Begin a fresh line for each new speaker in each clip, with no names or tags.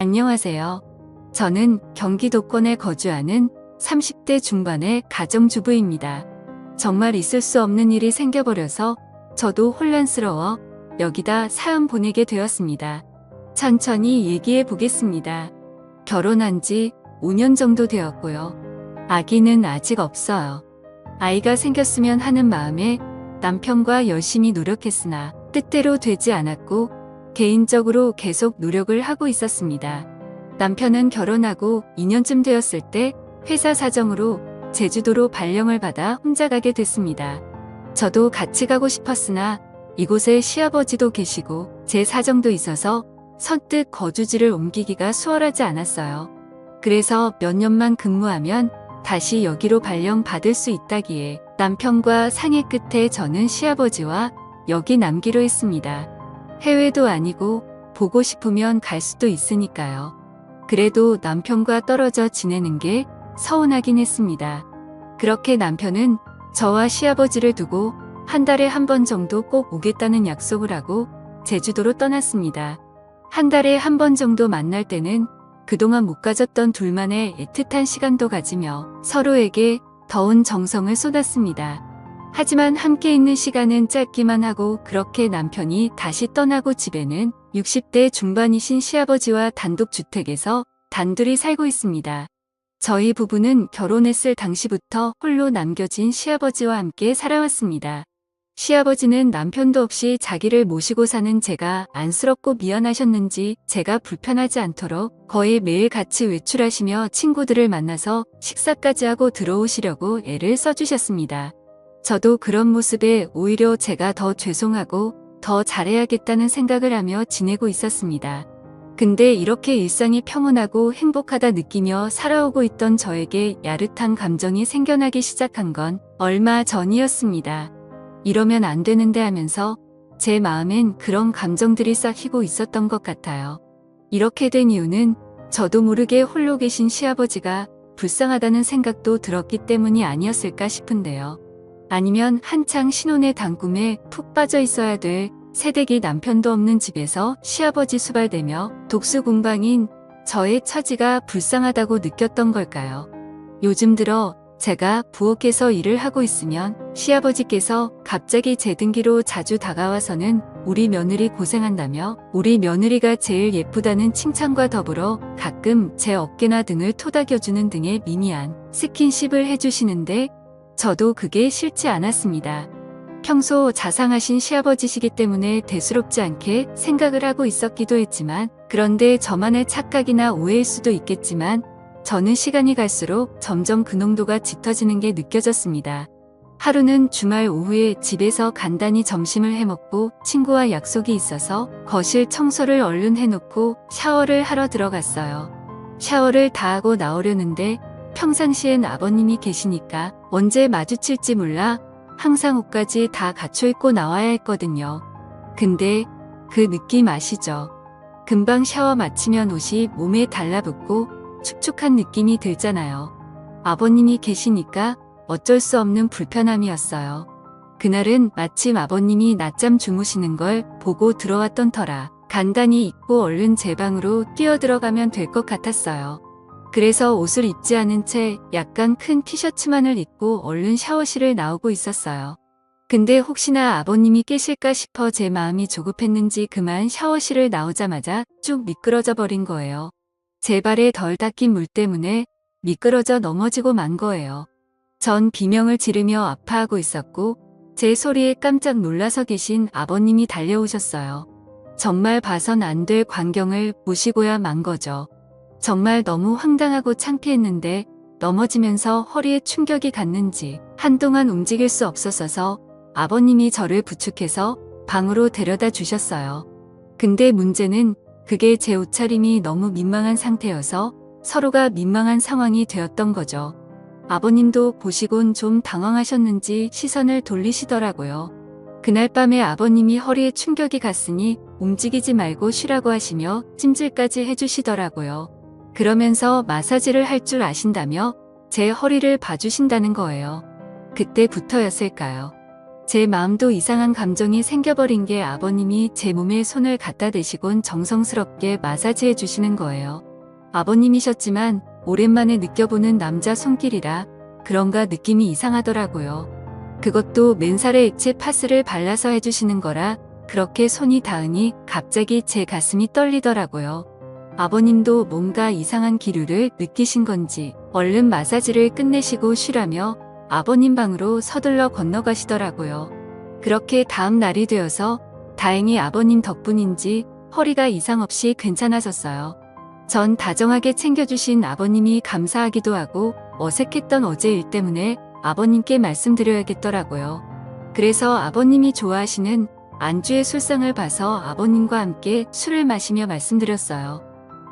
안녕하세요. 저는 경기도권에 거주하는 30대 중반의 가정주부입니다. 정말 있을 수 없는 일이 생겨버려서 저도 혼란스러워 여기다 사연 보내게 되었습니다. 천천히 얘기해 보겠습니다. 결혼한 지 5년 정도 되었고요. 아기는 아직 없어요. 아이가 생겼으면 하는 마음에 남편과 열심히 노력했으나 뜻대로 되지 않았고 개인적으로 계속 노력을 하고 있었습니다. 남편은 결혼하고 2년쯤 되었을 때 회사 사정으로 제주도로 발령을 받아 혼자 가게 됐습니다. 저도 같이 가고 싶었으나 이곳에 시아버지도 계시고 제 사정도 있어서 선뜻 거주지를 옮기기가 수월하지 않았어요. 그래서 몇 년만 근무하면 다시 여기로 발령 받을 수 있다기에 남편과 상의 끝에 저는 시아버지와 여기 남기로 했습니다. 해외도 아니고 보고 싶으면 갈 수도 있으니까요. 그래도 남편과 떨어져 지내는 게 서운하긴 했습니다. 그렇게 남편은 저와 시아버지를 두고 한 달에 한 번 정도 꼭 오겠다는 약속을 하고 제주도로 떠났습니다. 한 달에 한 번 정도 만날 때는 그동안 못 가졌던 둘만의 애틋한 시간도 가지며 서로에게 더운 정성을 쏟았습니다. 하지만 함께 있는 시간은 짧기만 하고 그렇게 남편이 다시 떠나고 집에는 60대 중반이신 시아버지와 단독주택에서 단둘이 살고 있습니다. 저희 부부는 결혼했을 당시부터 홀로 남겨진 시아버지와 함께 살아왔습니다. 시아버지는 남편도 없이 자기를 모시고 사는 제가 안쓰럽고 미안하셨는지 제가 불편하지 않도록 거의 매일 같이 외출하시며 친구들을 만나서 식사까지 하고 들어오시려고 애를 써주셨습니다. 저도 그런 모습에 오히려 제가 더 죄송하고 더 잘해야겠다는 생각을 하며 지내고 있었습니다. 근데 이렇게 일상이 평온하고 행복하다 느끼며 살아오고 있던 저에게 야릇한 감정이 생겨나기 시작한 건 얼마 전이었습니다. 이러면 안 되는데 하면서 제 마음엔 그런 감정들이 싹히고 있었던 것 같아요. 이렇게 된 이유는 저도 모르게 홀로 계신 시아버지가 불쌍하다는 생각도 들었기 때문이 아니었을까 싶은데요. 아니면 한창 신혼의 단꿈에 푹 빠져 있어야 될 새댁이 남편도 없는 집에서 시아버지 수발대며 독수공방인 저의 처지가 불쌍하다고 느꼈던 걸까요? 요즘 들어 제가 부엌에서 일을 하고 있으면 시아버지께서 갑자기 제 등기로 자주 다가와서는 우리 며느리 고생한다며 우리 며느리가 제일 예쁘다는 칭찬과 더불어 가끔 제 어깨나 등을 토닥여주는 등의 미미한 스킨십을 해주시는데 저도 그게 싫지 않았습니다. 평소 자상하신 시아버지시기 때문에 대수롭지 않게 생각을 하고 있었기도 했지만 그런데 저만의 착각이나 오해일 수도 있겠지만 저는 시간이 갈수록 점점 그 농도가 짙어지는 게 느껴졌습니다. 하루는 주말 오후에 집에서 간단히 점심을 해먹고 친구와 약속이 있어서 거실 청소를 얼른 해놓고 샤워를 하러 들어갔어요. 샤워를 다 하고 나오려는데 평상시엔 아버님이 계시니까 언제 마주칠지 몰라 항상 옷까지 다 갖춰 입고 나와야 했거든요. 근데 그 느낌 아시죠? 금방 샤워 마치면 옷이 몸에 달라붙고 축축한 느낌이 들잖아요. 아버님이 계시니까 어쩔 수 없는 불편함이었어요. 그날은 마침 아버님이 낮잠 주무시는 걸 보고 들어왔던 터라 간단히 입고 얼른 제 방으로 뛰어들어가면 될 것 같았어요. 그래서 옷을 입지 않은 채 약간 큰 티셔츠만을 입고 얼른 샤워실을 나오고 있었어요. 근데 혹시나 아버님이 깨실까 싶어 제 마음이 조급했는지 그만 샤워실을 나오자마자 쭉 미끄러져 버린 거예요. 제 발에 덜 닦인 물 때문에 미끄러져 넘어지고 만 거예요. 전 비명을 지르며 아파하고 있었고 제 소리에 깜짝 놀라서 계신 아버님이 달려오셨어요. 정말 봐선 안 될 광경을 보시고야 만 거죠. 정말 너무 황당하고 창피했는데 넘어지면서 허리에 충격이 갔는지 한동안 움직일 수 없었어서 아버님이 저를 부축해서 방으로 데려다 주셨어요. 근데 문제는 그게 제 옷차림이 너무 민망한 상태여서 서로가 민망한 상황이 되었던 거죠. 아버님도 보시곤 좀 당황하셨는지 시선을 돌리시더라고요. 그날 밤에 아버님이 허리에 충격이 갔으니 움직이지 말고 쉬라고 하시며 찜질까지 해주시더라고요. 그러면서 마사지를 할 줄 아신다며 제 허리를 봐주신다는 거예요. 그때부터였을까요? 제 마음도 이상한 감정이 생겨버린 게 아버님이 제 몸에 손을 갖다 대시곤 정성스럽게 마사지해 주시는 거예요. 아버님이셨지만 오랜만에 느껴보는 남자 손길이라 그런가 느낌이 이상하더라고요. 그것도 맨살에 액체 파스를 발라서 해주시는 거라 그렇게 손이 닿으니 갑자기 제 가슴이 떨리더라고요. 아버님도 뭔가 이상한 기류를 느끼신 건지 얼른 마사지를 끝내시고 쉬라며 아버님 방으로 서둘러 건너가시더라고요. 그렇게 다음 날이 되어서 다행히 아버님 덕분인지 허리가 이상 없이 괜찮아졌어요. 전 다정하게 챙겨주신 아버님이 감사하기도 하고 어색했던 어제 일 때문에 아버님께 말씀드려야겠더라고요. 그래서 아버님이 좋아하시는 안주의 술상을 봐서 아버님과 함께 술을 마시며 말씀드렸어요.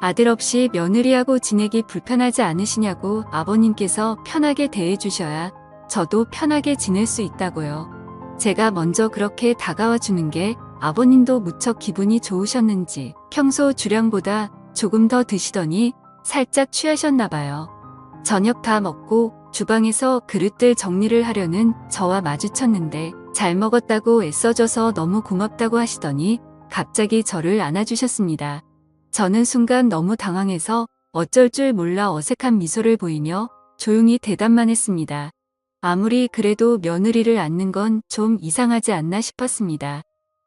아들 없이 며느리하고 지내기 불편하지 않으시냐고 아버님께서 편하게 대해주셔야 저도 편하게 지낼 수 있다고요. 제가 먼저 그렇게 다가와 주는 게 아버님도 무척 기분이 좋으셨는지 평소 주량보다 조금 더 드시더니 살짝 취하셨나 봐요. 저녁 다 먹고 주방에서 그릇들 정리를 하려는 저와 마주쳤는데 잘 먹었다고 애써줘서 너무 고맙다고 하시더니 갑자기 저를 안아주셨습니다. 저는 순간 너무 당황해서 어쩔 줄 몰라 어색한 미소를 보이며 조용히 대답만 했습니다. 아무리 그래도 며느리를 안는 건 좀 이상하지 않나 싶었습니다.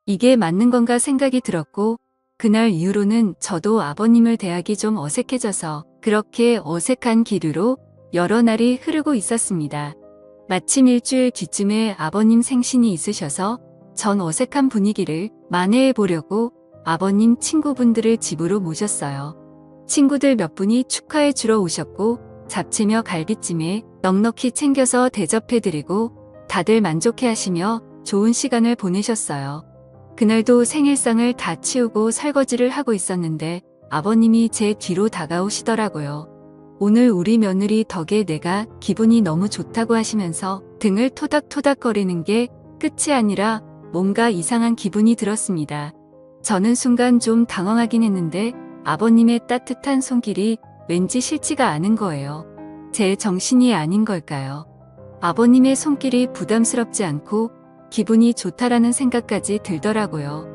이게 맞는 건가 생각이 들었고 그날 이후로는 저도 아버님을 대하기 좀 어색해져서 그렇게 어색한 기류로 여러 날이 흐르고 있었습니다. 마침 일주일 뒤쯤에 아버님 생신이 있으셔서 전 어색한 분위기를 만회해 보려고 아버님 친구분들을 집으로 모셨어요. 친구들 몇 분이 축하해 주러 오셨고 잡채며 갈비찜에 넉넉히 챙겨서 대접해드리고 다들 만족해 하시며 좋은 시간을 보내셨어요. 그날도 생일상을 다 치우고 설거지를 하고 있었는데 아버님이 제 뒤로 다가오시더라고요. 오늘 우리 며느리 덕에 내가 기분이 너무 좋다고 하시면서 등을 토닥토닥거리는 게 끝이 아니라 뭔가 이상한 기분이 들었습니다. 저는 순간 좀 당황하긴 했는데 아버님의 따뜻한 손길이 왠지 싫지가 않은 거예요. 제 정신이 아닌 걸까요? 아버님의 손길이 부담스럽지 않고 기분이 좋다라는 생각까지 들더라고요.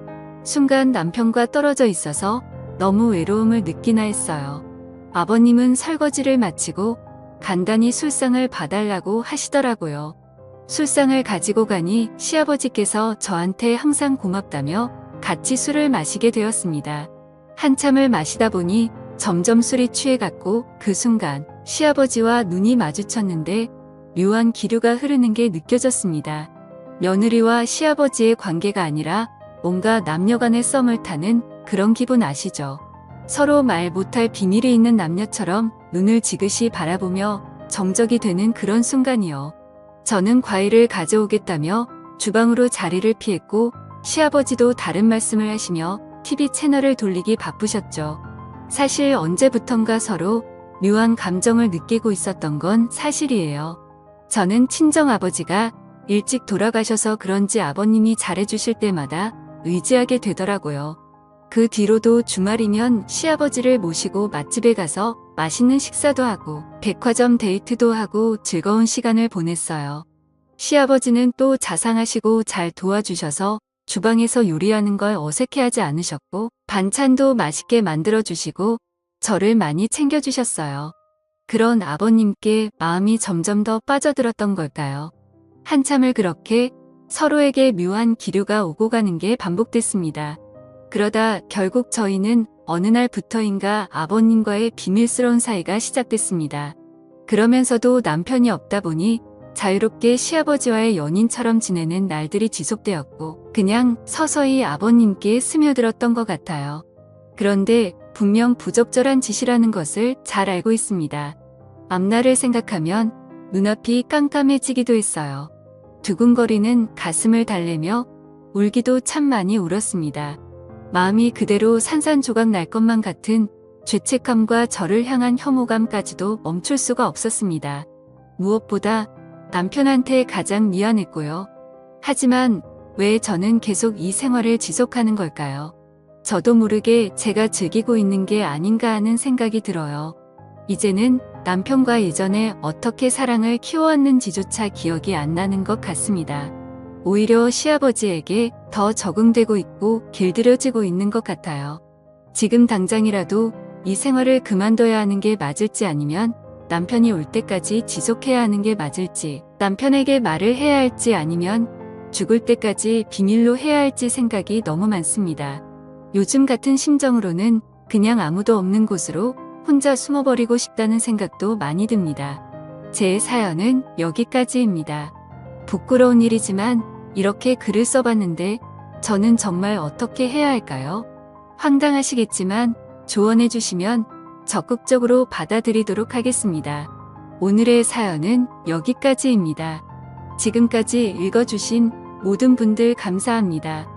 순간 남편과 떨어져 있어서 너무 외로움을 느끼나 했어요. 아버님은 설거지를 마치고 간단히 술상을 봐달라고 하시더라고요. 술상을 가지고 가니 시아버지께서 저한테 항상 고맙다며 같이 술을 마시게 되었습니다. 한참을 마시다 보니 점점 술이 취해갔고 그 순간 시아버지와 눈이 마주쳤는데 묘한 기류가 흐르는 게 느껴졌습니다. 며느리와 시아버지의 관계가 아니라 뭔가 남녀간의 썸을 타는 그런 기분 아시죠? 서로 말 못할 비밀이 있는 남녀처럼 눈을 지그시 바라보며 정적이 되는 그런 순간이요. 저는 과일을 가져오겠다며 주방으로 자리를 피했고 시아버지도 다른 말씀을 하시며 TV 채널을 돌리기 바쁘셨죠. 사실 언제부턴가 서로 묘한 감정을 느끼고 있었던 건 사실이에요. 저는 친정아버지가 일찍 돌아가셔서 그런지 아버님이 잘해주실 때마다 의지하게 되더라고요. 그 뒤로도 주말이면 시아버지를 모시고 맛집에 가서 맛있는 식사도 하고 백화점 데이트도 하고 즐거운 시간을 보냈어요. 시아버지는 또 자상하시고 잘 도와주셔서 주방에서 요리하는 걸 어색해하지 않으셨고 반찬도 맛있게 만들어주시고 저를 많이 챙겨주셨어요. 그런 아버님께 마음이 점점 더 빠져들었던 걸까요? 한참을 그렇게 서로에게 묘한 기류가 오고 가는 게 반복됐습니다. 그러다 결국 저희는 어느 날부터인가 아버님과의 비밀스러운 사이가 시작됐습니다. 그러면서도 남편이 없다 보니 자유롭게 시아버지와의 연인처럼 지내는 날들이 지속되었고 그냥 서서히 아버님께 스며들었던 것 같아요. 그런데 분명 부적절한 짓이라는 것을 잘 알고 있습니다. 앞날을 생각하면 눈앞이 깜깜해지기도 했어요. 두근거리는 가슴을 달래며 울기도 참 많이 울었습니다. 마음이 그대로 산산조각 날 것만 같은 죄책감과 저를 향한 혐오감까지도 멈출 수가 없었습니다. 무엇보다 남편한테 가장 미안했고요. 하지만 왜 저는 계속 이 생활을 지속하는 걸까요? 저도 모르게 제가 즐기고 있는 게 아닌가 하는 생각이 들어요. 이제는 남편과 예전에 어떻게 사랑을 키워왔는지조차 기억이 안 나는 것 같습니다. 오히려 시아버지에게 더 적응되고 있고 길들여지고 있는 것 같아요. 지금 당장이라도 이 생활을 그만둬야 하는 게 맞을지 아니면 남편이 올 때까지 지속해야 하는 게 맞을지, 남편에게 말을 해야 할지 아니면 죽을 때까지 비밀로 해야 할지 생각이 너무 많습니다. 요즘 같은 심정으로는 그냥 아무도 없는 곳으로 혼자 숨어버리고 싶다는 생각도 많이 듭니다. 제 사연은 여기까지입니다. 부끄러운 일이지만 이렇게 글을 써봤는데 저는 정말 어떻게 해야 할까요? 황당하시겠지만 조언해 주시면 적극적으로 받아들이도록 하겠습니다. 오늘의 사연은 여기까지입니다. 지금까지 읽어주신 모든 분들 감사합니다.